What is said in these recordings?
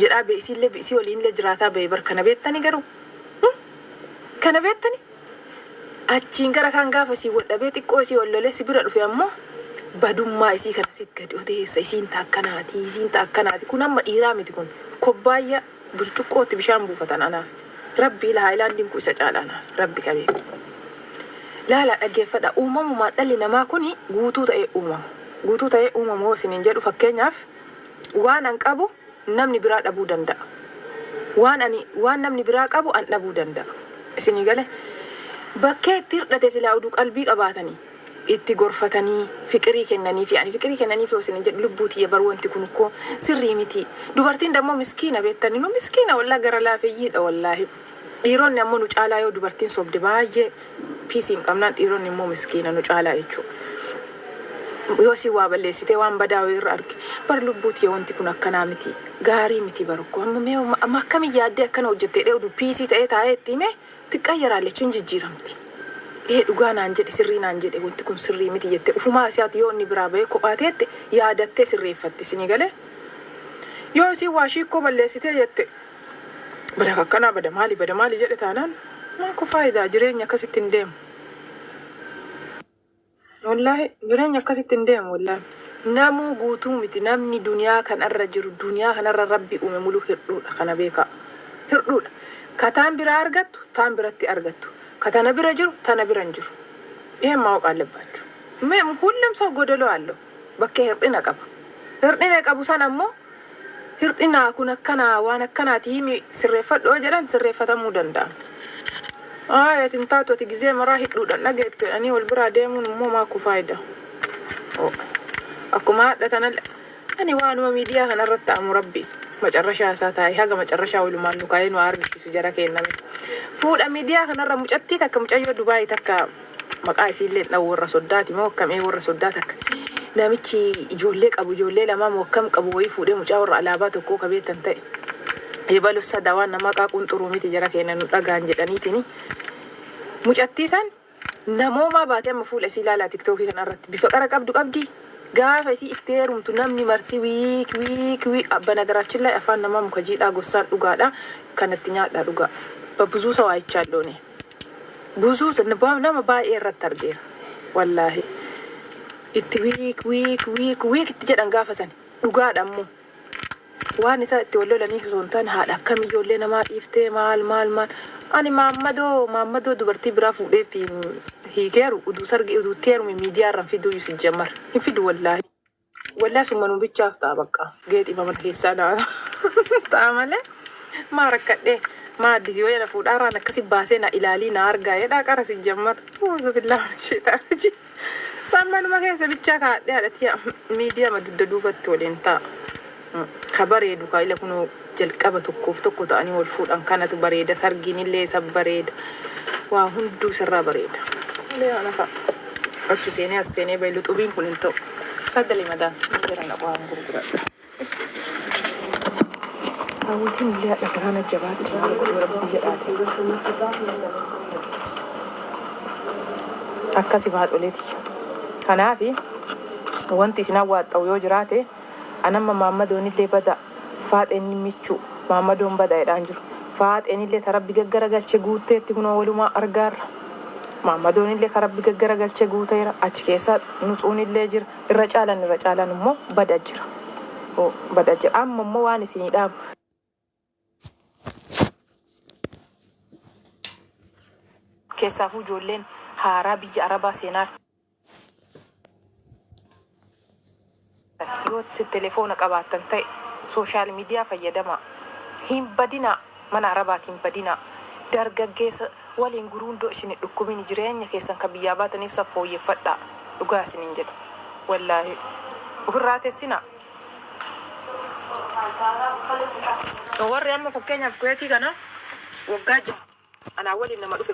jedhaa beeksiillee beeksii waliinillee jiraataa ba'e bar kana beektani garuu kana beektani achiin gara kan gaafa si wadhabee xiqqoo si ollolee si bira dhufe ammoo badummaa isii kana si gadi odeessa isiin taakkanaati kun amma dhiiraa miti kun kobbaayya burcuqqootti bishaan buufatan anaaf rabbi la haayilaandiin ku isa caalaanaaf rabbi qabee laala dhaggeeffadha uumamumaan dhalli namaa kuni guutuu ta'ee uumamoo isiniin jedhu fakkeenyaaf waan an qabu namni biraa dhabuu danda'a waan namni biraa qabu an dhabuu danda'a isinii gale bakkee itti hirdhate silaa uduu qalbii qabaatanii itti gorfatanii fiqirii kennanii fi ani fiqirii kennanii fi isin jedhu lubbuutii bar wanti kun ko sirrii miti dubartiin dammoo miskiina beettani nu miskiina wallahi gara laafiyyiidha wallahi dhiironni ammoo nu caalaa yoo dubartiin sobde baay'ee piisiin qabnaan dhiironni immoo miskiina nu caalaa jechuudha yoo si waa balleessitee waan badaa irra arge bar lubbuutii wanti kun akkanaa miti gaarii miti barukko amma akkamiin yaaddee akkana hojjettee dheedu piisii ta'ee taa'ee itti hime xiqqayyaraallechuun jijjiiramti dhugaa naan jedhe sirrii naan jedhe wanti kun sirrii miti jette ufumaa isaati yoo inni biraa ba'ee kophaateetti yaadattee sirreeffatti isinii galee yoo isin waa shiikkoo balleessitee jette bada maali jedhe taanaan maako faayidaa jireenya akkasitti hin deemu wallahi jireenya akkasitti hin deemu wallahi namuu guutuu miti namni duniyaa kanarra jiru duniyaa kanarra rabbi uume muluu hir'uudha kana beekaa hir'uudha kataan biraa argattu taan biratti argattu katana bira jiru tana biran jiru maawqa አለባችሁ ሁሉም ሰው ጎደሎ አለው bakkee hir'ina qabu san ammoo hir'ina kun akkana waan akkanaati himi sirreeffadhoo jedhan sirreeffatamuu danda'a atin taatu ati gizee maraa hidhuudhaan dhageettu jedhanii wal biraa deemuun immoo maaku faayida akkuma hadhatan ani waanuma miidiyaa kanarratti ta'amu rabbi macarrashaa isaa taa'e haga macarrashaa walumaan nu kaa'ee nu argisiisu jara kenname fuudha miidiyaa kanarra mucattii takka mucayyoo Dubaayii takka maqaa isiillee dhawu warra soddaati moo akkamee warra soddaa takka namichi ijoollee lamaa moo akkam qabu wayii fuudhee mucaa warra alaabaa tokkoo qabeettan ta'e eebalus sadawaan nama qaaquun xuruu miti jara kennan nu dhagaan jedhaniitini mucattii san namoomaa baatee amma fuula isii ilaalaa tiktookii kanarratti bifa qara qabdi gaafa isii itti heerumtu namni marti wiik abbana garaachillaa afaan namaa muka jiidhaa gossaan dhugaadha kanatti nyaadhaa dhugaa babbuzuu sawaayichaa doone buzuu nama baay'ee irratti argeera wallaahi itti wiik itti jedhan gaafa san dhugaadha ammoo waan isaa itti wallolanii osoo hin taane haadha akkam ijoollee namaa dhiiftee maal ani maammadoo dubartii biraa fuudhee fi hiikeeru uduutti heerumi miidiyaa irraan fiduu yuusin jammar hin fidu wallaahi summanuu bichaaf ta'a bakka geexii mamata keessaa ta'a malee maa rakkadhee maa addisii wayana fuudhaaraan akkasi baasee na ilaalii na argaa jedhaa qara si jammar uuzubillah sheexaanaji sammanuma keessa bichaa kaadhee haadhatiya miidiyaa madudda duubatti waliin ta'a kabareedu kaa'ila kunoo jalqaba tokkoof tokko ta'anii wal fuudhan kanatu bareeda sargiinillee isa bareeda waa hunduu sirraa bareeda achi seenee as seenee baay'ee xubiin kun hin ta'u saddalee madaan jiran waan gurguradha hawwitiin illee haadha karaana jabaatti waan godhu rabbi jedhaate akkasi baadholeeti kanaafi wanti isin hawwaaxxawu yoo jiraate anamma maammadoonillee bada faaxeenni michuu maammadoon bada jedhaan jiru faaxeenillee tarabbi gaggaragalche guutteetti kunoo walumaa argaarra maammadoonillee karabbi gaggaragalche guuteera achi keessa nuxuunillee jira irra caalan immoo bada jira amma immoo waan isinii dhaabu keessaafuu ijoolleen haaraa biyya arabaa seenaa yoo si telefoona qabaattan ta'e sooshaal miidiyaa fayyadama hin badina mana arabaatiin badina dargaggeessa waliin guruundoo isin dhukkubini jireenya keessan ka biyyaa baataniif saffooyyeffadhaa dhugaa isiniin jedhu wallaahi ofirraa teessina warri amma fakkeenyaaf kuyeetii kana waggaa jira anaa waliin nama dhufe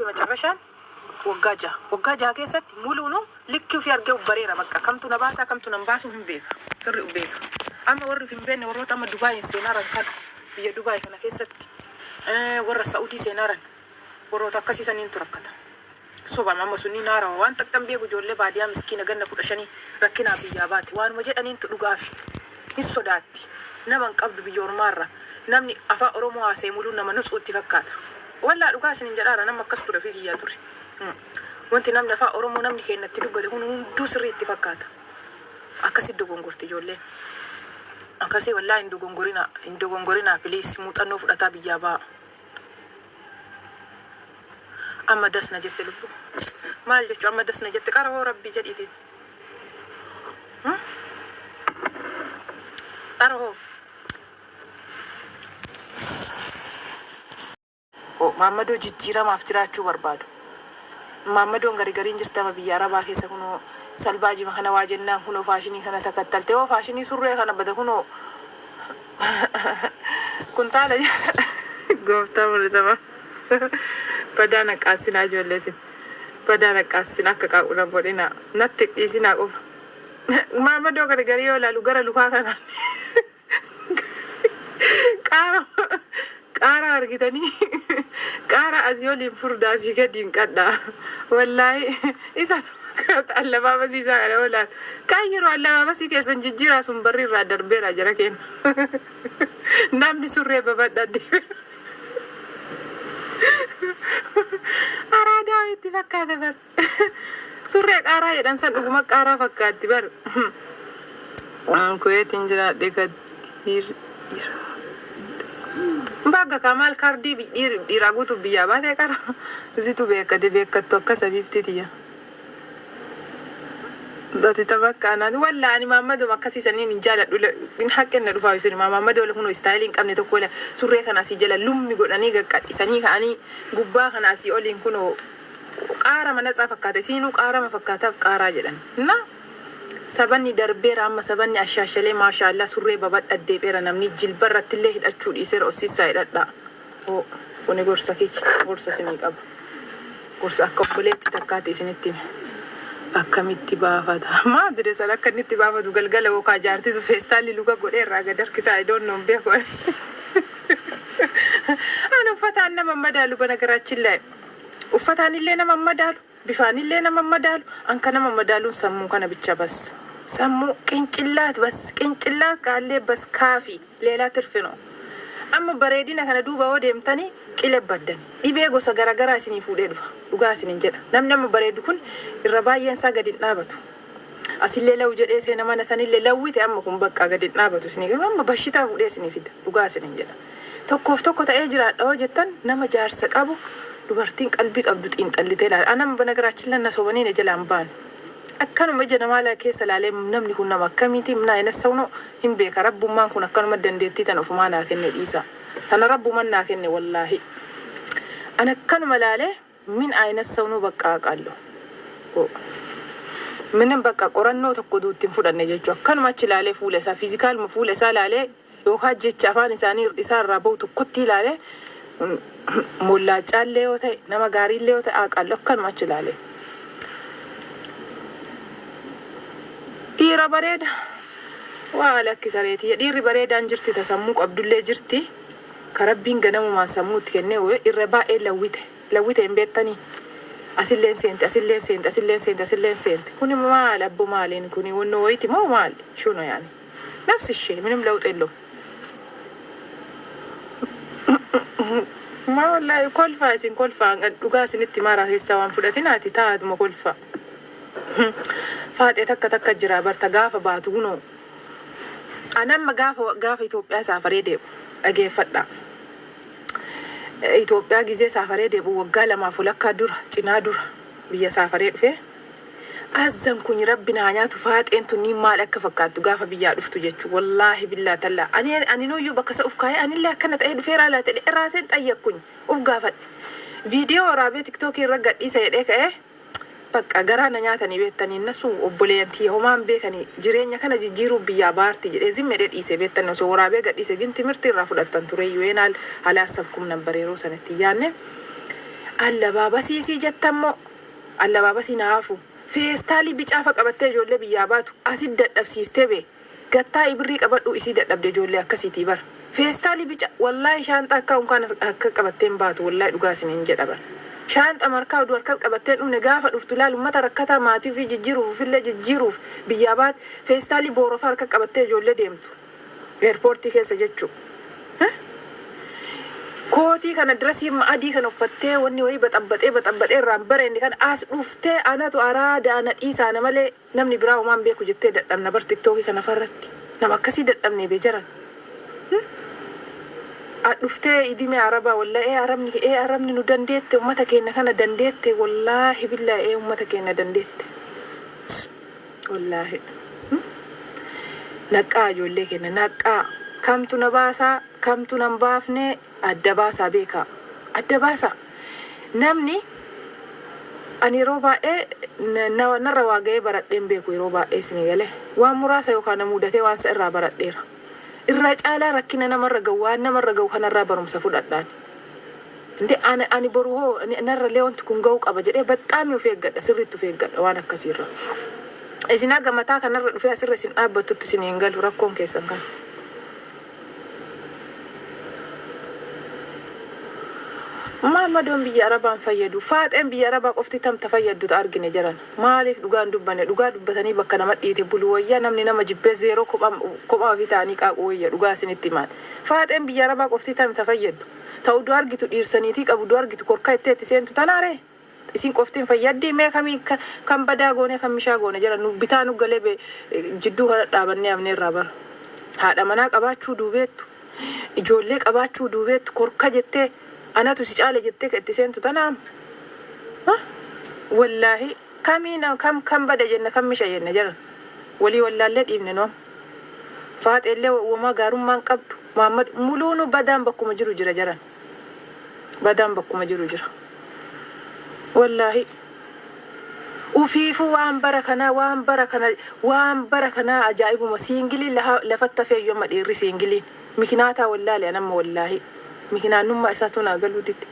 macarrashaan waggaa jaha keessatti muluunu likkii fi argee bareera bakka kamtu na baasaa kamtu nan baasu hin beeka sirri beeka amma warri hin beekne warroota amma Dubaayii seenaaran kan biyya Dubaayii kana keessatti warra Saa'udii seenaaran warroota akkasiisaniin turakkata sobama amma sunni naarawa waan takkan beeku ijoollee baadiyaa miskiina ganna 15 rakkinaa biyyaa baate waanuma jedhaniin tu dhugaafi sodaatti nama qabdu biyya ormaarra namni afaan oromoo haasee muluu nama nutsuutti fakkaata wallaa dhugaa isin jedhaara nama akkas ture fi kiyyaa ture wanti namni afaan oromoo namni keenyatti dubbate kun hunduu sirriitti fakkaata akkasi dogongorti ijoolleen akkasi wallaa hin dogongorinaa filiis muuxannoo fudhataa biyyaa ba'a amma dasna jette lubbu maal jechuun amma dasna jette qaroo rabbii jedhiitiin qaroo Maammadoo jijjiiramaaf jiraachuu barbaadu. Maammadoon garigariin jirtama biyya Arabaa keessa kunoo salbaajima kana waa jennaan kunoo faashinii kana takkattalte oo faashinii surree kana bada kunoo kuntaala gooftaa mul'isama. Badaa naqaasinaa ijoolleesin. Badaa naqaasin akka qaaquna bodhina natti dhiisinaa qofa. Maammadoo garigarii yoo ilaalu gara lukaa kanaan qaara argitanii qaara asii oliin furdaa asii gadiin qadhaa wallaahi isa allabaabasii isaa kana oolaan kaan yeroo allabaabasii keessan jijjiiraa sun barri irraa darbeera jara kenna namni surree babadhadde araadaa itti fakkaata bar surree qaaraa jedhan san dhuguma qaaraa fakkaatti bar kuyeetiin jiraadhe gadiir Baga kamal kardi diragutu biya bate kara zitu beekattu akka sabiiftitiya dati tabakkana walla ani Maammadoo akkasiisanii ni jaaladhu in haqqenna dhufaa yusuni Maammadoo wala kuno styling qabne tokko wala surree kana asii jala lummi godhanii gaqqadhisanii ka'anii gubbaa kana asii oliin kuno qaara manatsaa fakkaate siinuu qaarama fakkaataaf qaaraa jedhan na sabanni darbeera amma sabanni ashaashalee maashaallah surree babadhadde beera namni jilbarratti illee hidhachuu dhiisee roosisaa hidhadha oo kuni gorsa isinii qaba gorsa akka obboleetti takkaate isinitti akkamitti baafata maadire san akka inni itti baafatu galgala yookaa jaartisu feestaalli luka godhee irraa gad harkisaa idoonnoon beeku ani uffataan nama madaalu bana garaachillee uffataan illee nama madaalu bifaan illee nama madaalu anka nama madaaluun sammuu kana bicha bas sammuu qincillaat kaallee bas kaafi leelaa tirfino amma bareedina kana duuba oo deemtanii qile baddan dhibee gosa garagaraa isinii fuudhee dhufa dhugaa isiniin jedha namni amma bareedu kun irra baay'een isaa gadi hin dhaabatu asillee lawu jedhee seena mana sanillee lawwite amma kun bakka gadi hin dhaabatu isinii garuu amma bashitaa fuudhee isinii fida dhugaa isiniin jedha tokkoof tokko ta'ee jiraadha oo jettan nama jaarsa qabu dubartiin qalbii qabdu xiinxallitee ilaala anam bana garaachin lanna sobanii ne jalaan baan akkanuma ija namaa la keessa laalee namni kun nama akkamiiti minaa ina sawno hin beeka rabbummaan kun akkanuma dandeettii tan ofumaa naa kenne dhiisa tana rabbumaan naa kenne wallaahi ana akkanuma laalee min ayina sawno bakka qallo minen bakka qorannoo tokko duutti fudhanne jechuu akkanuma achi laalee fuula isaa fiizikaaluma fuula isaa laalee yookaan jecha afaan isaanii isaarraa bahu tokkotti laalee mullaacaallee yoo ta'e nama gaariillee yoo ta'e aqallo akkanuma achi laalee dhiira bareeda waa lakkisareeti dhiirri bareedaan jirti tasammuu qabdullee jirti karabbiin ganamumaan sammuutti kennee irra baay'ee lawwite hin beektanii asilleen seenti kuni maal abbo maaliin kuni wannoo wayti moo maal shuno yaani nafsi ishee minim lawxello ma wallahi kolfa isin kolfa dhugaa isinitti maraa keessaa waan fudhatinaati taatuma kolfa faatee takka jira barta gaafa baatu kunoo anamma gaafa Itoophiyaa saafaree deemu dhageeffadha Itoophiyaa gizee saafaree deemu waggaa 2 fulakkaa dura cinaa dura biyya saafaree dhufe azan kun rabbi na nyaatu faaxeen tunni maal akka fakkaattu gaafa biyyaa dhuftu jechu wallahi billahi talla ani nooyyuu bakka sa ufkaay anillee akkana ta'ee dhufeera laate raaseen xayyakkuñ uf gaafadhe viidiyoo waraabee tiktookii irra gadhiisa jedhee ka'ee bakka garaa na nyaatanii beektanii nasu obboleeyyantii homaan beekanii jireenya kana jijjiiruu biyyaa baarti jedhee zimmedhee dhiisee beektan osoo waraabee gadhiise gin timirti irraa fudhattan tureyyuu eenaal halaasabkum nambareeroo sanatti yaanne allabaabasiisii jettammoo allabaabasii naafu feestaalii bicaafa qabattee ijoollee biyyaa baatu asid dadhabsiiftee bee gattaa ibirrii qabadhu isii dadhabde ijoollee akkasiitii bar feestaalii bica wallahi shaanxa akka unkaan akka qabatteen baatu wallahi dhugaa isiniin jedha bar shaanxa markaa oduu harka qabatteen dhumne gaafa dhuftu laal ummata rakkataa maatii fi jijjiiruuf fillee jijjiiruuf biyyaa baat feestaalii boorofa harka qabattee ijoollee deemtu airportii keessa jechuudha. Kootii kana dirasii adii kan uffattee wanni wayii baxabbaxee irraan bareedni kan as dhuftee anatu araada ana dhiisaana malee namni biraa homaan beeku jettee dadhabna bar tiktookii kana farratti nama akkasii dadhabnee bee jaran. Dhuftee idime araba wallahi arabni nu dandeette ummata keenya kana dandeette wallahi billahi ummata keenya dandeette. Wallahi. Naqaa ijoollee keenya naqaa kamtu na baasaa kamtu nan baafne adda baasaa beeka adda baasaa namni ani yeroo baay'ee narra waa ga'ee baradheen beeku yeroo baay'ee isin galee waan muraasa yookaan mudatee waan isa irraa baradheera irra caalaa rakkina namarra ga'u waan namarra ga'u kanarraa barumsa fudhadhaan inde ani boru hoo narra leewwanti kun ga'u qaba jedhee baxxaami of eeggadha sirriitti of eeggadha waan akkasiirra isin aga mataa kanarra dhufee asirra isin dhaabbattutti isin hin galu rakkoon keessan kan. Madoon biyya arabaan fayyadu faaxeen biyya arabaa qofti tam tafayyadu argine jiran maaliif dhugaan dubbanne dhugaa dubbatanii bakka nama dhiite bulu wayyaa namni nama jibbee zeeroo kophaa ofii ta'anii qaaquu wayya dhugaa isinitti maal faaxeen biyya arabaa qofti tam tafayyadu ta'u duu argitu dhiirsaniitii qabu duu argitu korkaa itteetti seentu tanaare isin qoftiin fayyaddi mee kamii kan badaa goone kan mishaa goone jiran nu bitaa nu galee jidduu kana dhaabannee amnee irraa bara haadha manaa qabaachuu duubeettu ijoollee qabaachuu duubeettu korka jettee anatu si caale jettee itti seentu tanaam wallahi kamiina kam bada jenna kam misha jenna jiran walii wallaallee dhiibne noom faaxeellee wama gaarummaan qabdu Muhammad muluunu badaan bakkuma jiru jira jiran badaan bakkuma jiru jira wallahi ufiifu waan bara kana ajaa'ibuma siingilii lafatta feeyyoo madhiirri siingilii mikinaata wallahi anamma wallahi mikinaanummaa isaatu naagalu didde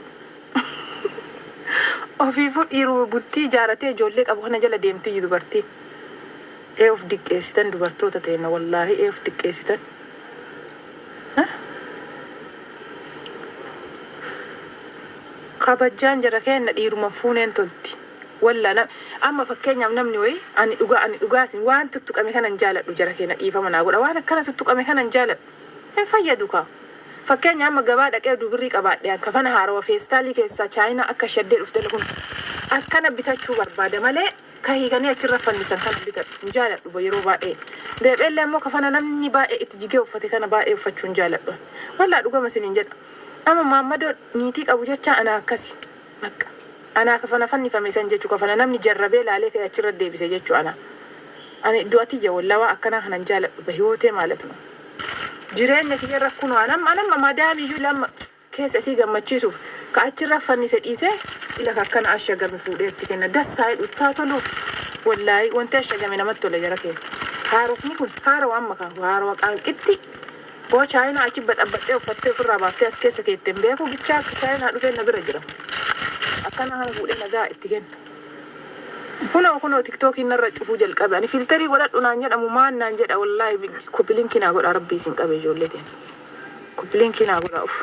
ofiifu dhiiruu bultii ijaaratee ijoollee qabu kana jala deemtii dubartii of diqqeessitan dubartoota ta'enna wallahi of diqqeessitan kabajjaan jara kenna dhiiruma fuuneen tolti walla amma fakkeenyaaf namni wayi ani dhugaasin waan tuttuqame kanan jaaladhu jara kenna dhiifama naa godha waan akkana tuttuqame kanan jaaladhu hin fayyadu kaa fakkeenya amma gabaa dhaqee dubirrii qabaadhe kafana haarawa feestaalii keessaa chaayinaa akka shaddee dhufte kun akkana bitachuu barbaada malee kahiiganii achirra fannisan kana bitadhu jaaladhu yeroo baay'ee deebi'ellee ammoo kafana namni baay'ee itti jigee uffate kana baay'ee uffachuun jaaladhu wallaa dhugama isiniin jedha amma Muhammadoo niitii qabu jecha ana akkasi bakka ana kafana fannifame san jechuu kafana namni jarrabee laalee kee achirra deebise jechuu ani du'ati je wallaa akkana kanan jaaladhu bahiyootee maalatuma jireenya kiyya rakkunoo anamma madaami iyyuu lamma keessa isii gammachiisuuf ka achirra fannise dhiise ila akkana ashagame fuudheetti kenna dassaa dhuttaa tolu wallahi wanti ashagame namatti tola jara kenna haarofni kun haaroo amma kan haaroo qaanqitti boo chaayinaa achi baxabbaxee uffattee ofirraa baaftee as keessa keetti hin beeku bichaa chaayinaa dhufee na bira jira akkana hana fuudhee nagaa itti kenna kunoo tiktookii narra cufuu jalqabe ani filterii godhadhu naan jedhamu maan naan jedha wallahi koppilinkii naa godha rabbii isin qabe ijoollee teenya koppilinkii naa godha uf